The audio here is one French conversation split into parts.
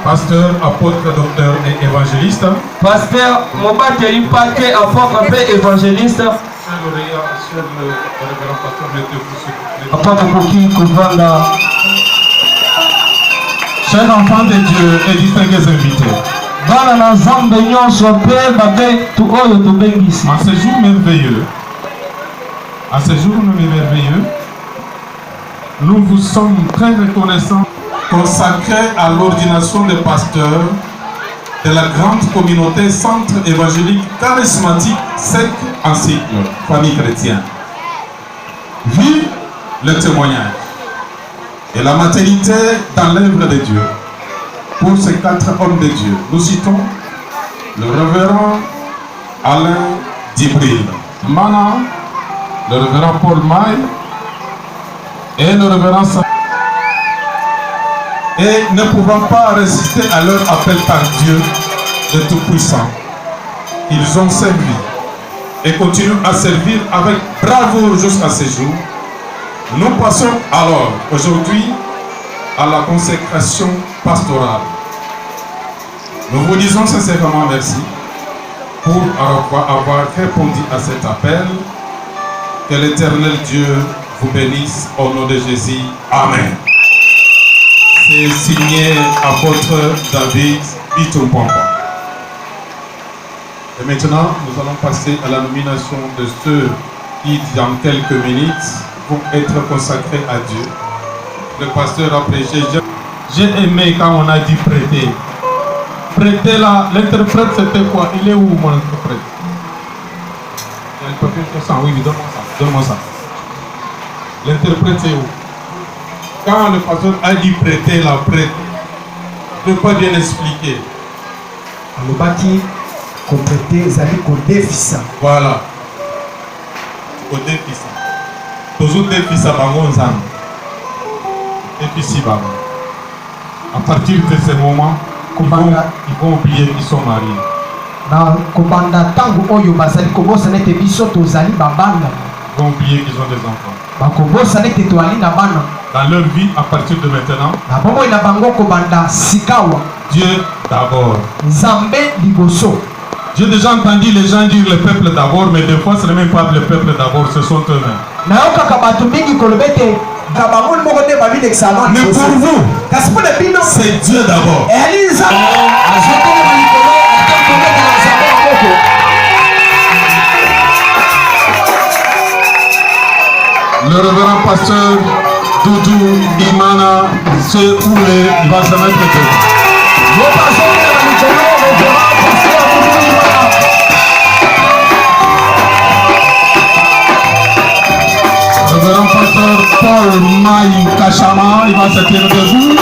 Pasteur, apôtre, docteur et évangéliste. Pasteur, mon bâtiment est paquet à fort un peu évangéliste. Chers enfants de Dieu et distingués invités. En ce jour merveilleux, nous vous sommes très reconnaissants, consacrés à l'ordination des pasteurs de la grande communauté centre évangélique charismatique sec en cycle, famille chrétienne. Vive le témoignage et la maternité dans l'œuvre de Dieu. Pour ces 4 hommes de Dieu, nous citons le révérend Alain Dibril Mana, le révérend Paul Maille et le révérend Sam. Et ne pouvant pas résister à leur appel par Dieu de Tout-Puissant, ils ont servi et continuent à servir avec bravoure jusqu'à ce jour. Nous passons alors aujourd'hui à la consécration pastorale. Nous vous disons sincèrement merci pour avoir répondu à cet appel. Que l'Éternel Dieu vous bénisse au nom de Jésus. Amen. C'est signé apôtre David Bitompompa. Et maintenant, nous allons passer à la nomination de ceux qui, dans quelques minutes, vont être consacrés à Dieu. Le pasteur a prêché. J'ai aimé quand on a dit prêter. Prêter là, l'interprète c'était quoi? Il est où mon interprète? Il y a un papier sur ça, oui, donne-moi ça. L'interprète c'est où? Quand le pasteur a dit prêter la prête, je ne peux pas bien expliquer. Le bâti, qu'on prêter, ça dit qu'on défisse. Voilà. Qu'on défisse. Toujours défisse à Bangon Zan. Défisse Bangon. À partir de ce moment, ils vont oublier qu'ils sont mariés. Ils vont oublier qu'ils ont des enfants. Dans leur vie, à partir de maintenant, Dieu d'abord. J'ai déjà entendu les gens dire le peuple d'abord, mais des fois ce n'est même pas le peuple d'abord, ce sont eux-mêmes. Mais pour vous, c'est Dieu d'abord. Le révérend pasteur Doudou Imana, c'est où il va se mettre le révérend pasteur Paul Maï Kachama, il va se tenir debout.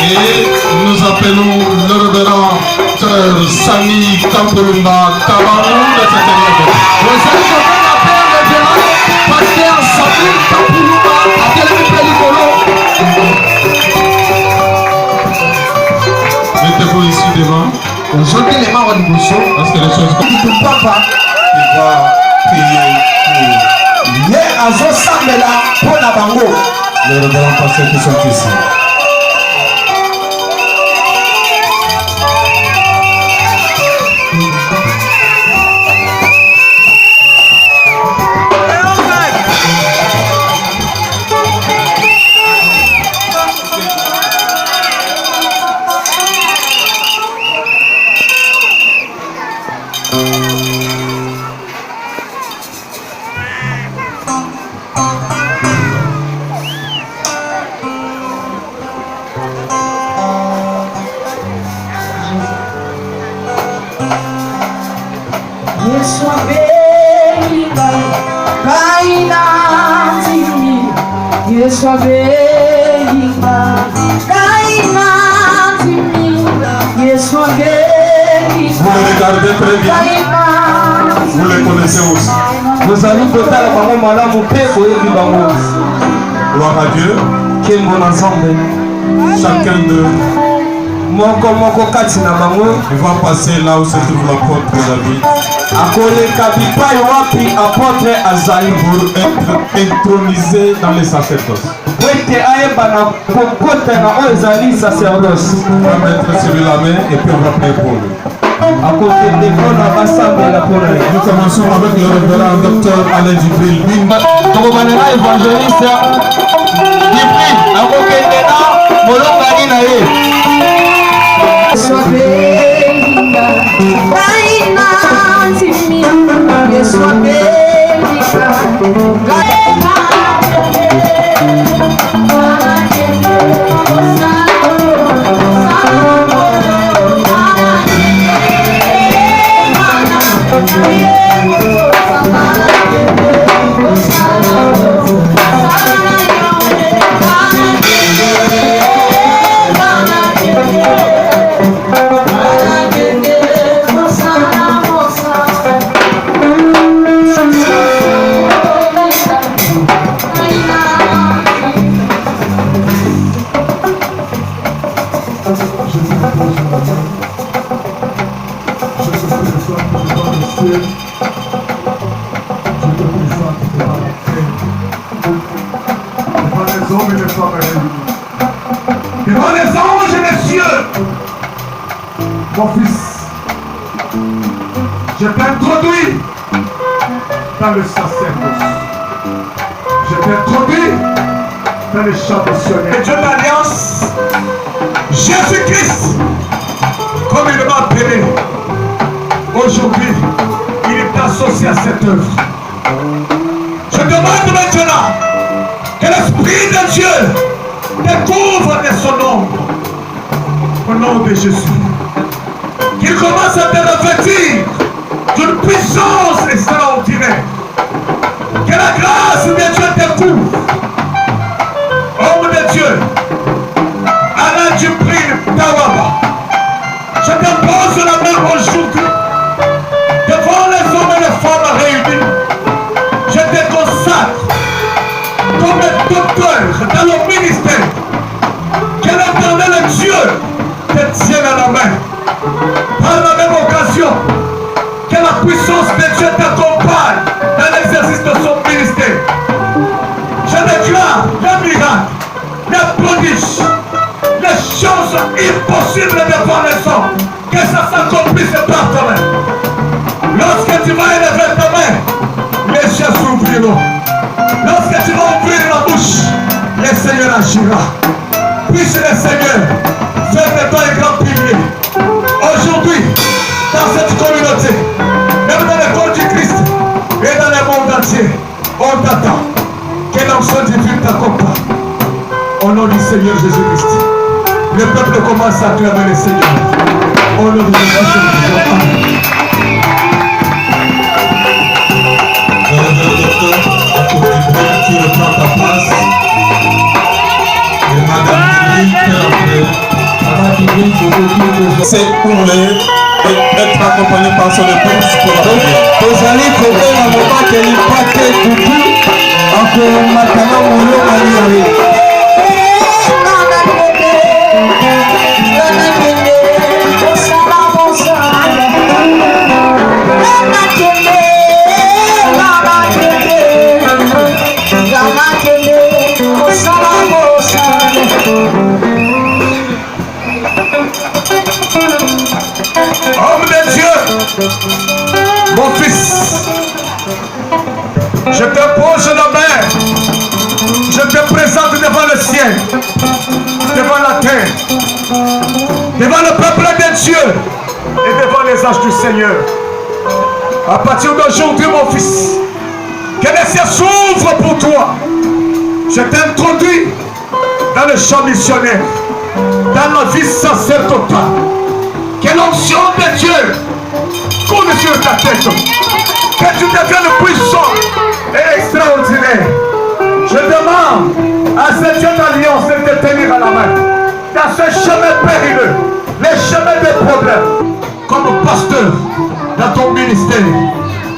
Et nous appelons le révérend Sami Kampolumba Kabarou de se tenir debout. Mettez-vous ici devant. Parce que les choses comme il va prier pour les révérends pasteurs qui sont ici. Vous les regardez très bien. Vous les connaissez aussi. Gloire à Dieu. Chacun d'eux Il va passer là où se trouve l'apôtre David pour être intronisé dans les sacerdoces. On va mettre sur la main et puis on va prier pour lui. Nous commençons avec le révérend docteur Alain Djibril. Devant les anges et les cieux, mon fils, je t'introduis dans le sacerdoce. Je t'introduis dans le champ missionnaire. Le Dieu d'alliance, Jésus-Christ, comme il m'a appelé, aujourd'hui, il est associé à cette œuvre. Je demande maintenant que l'Esprit de Dieu découvre de son ombre au nom de Jésus. Qu'il commence à te revêtir d'une puissance extraordinaire. Que la grâce de Dieu te couvre. Homme de Dieu, Alain Djibril Tawaba, je t'impose la main aujourd'hui devant les hommes et les femmes réunis. Je te consacre comme docteur dans le ministère. Que l'Éternel Dieu te tienne à la main. Par la même occasion, que la puissance de Dieu t'accompagne dans l'exercice de son ministère. Je déclare les miracles, les prodiges, les choses impossibles devant les hommes. Que ça s'accomplisse par ta main. Lorsque tu vas élever ta main, les cieux s'ouvriront. Lorsque tu vas ouvrir la bouche, le Seigneur agira. Puisse le Seigneur faire de toi un grand pilier. Aujourd'hui, dans cette communauté, même dans le corps du Christ et dans le monde entier, on t'attend. Que l'onction divine t'accompagne. Au nom du Seigneur Jésus-Christ. Le peuple commence à acclamer le Seigneur. Au nom de Jésus-Christ. Tu reprends ta place. Et Madame Djibril, c'est pour les être accompagné par son épouse pour la prière. Homme de Dieu, mon fils, je te pose la main, je te présente devant le ciel, devant la terre, devant le peuple de Dieu et devant les anges du Seigneur. À partir d'aujourd'hui, mon fils, que les cieux s'ouvrent pour toi. Je t'introduis dans le champ missionnaire, dans la vie sacerdotale. Que l'onction de Dieu coule sur ta tête. Que tu deviennes puissant et extraordinaire. Je demande à ce Dieu d'alliance de te tenir à la main. Dans ce chemin périlleux, les chemins des problèmes. Comme pasteur dans ton ministère.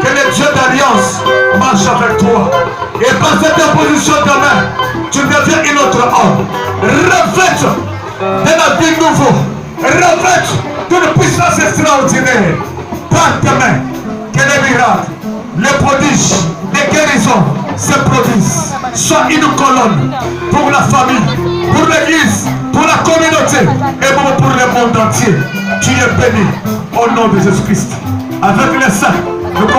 Que le Dieu d'alliance marche avec toi. Et par cette imposition de main, tu deviens une autre homme. Revête de la vie nouveau. revêt d'une puissance extraordinaire. Par tes mains, que les miracles, les prodiges, les guérisons se produisent. Sois une colonne pour la famille, pour l'église, pour la communauté et pour le monde entier. Tu es béni au nom de Jésus-Christ. Avec les saints, nous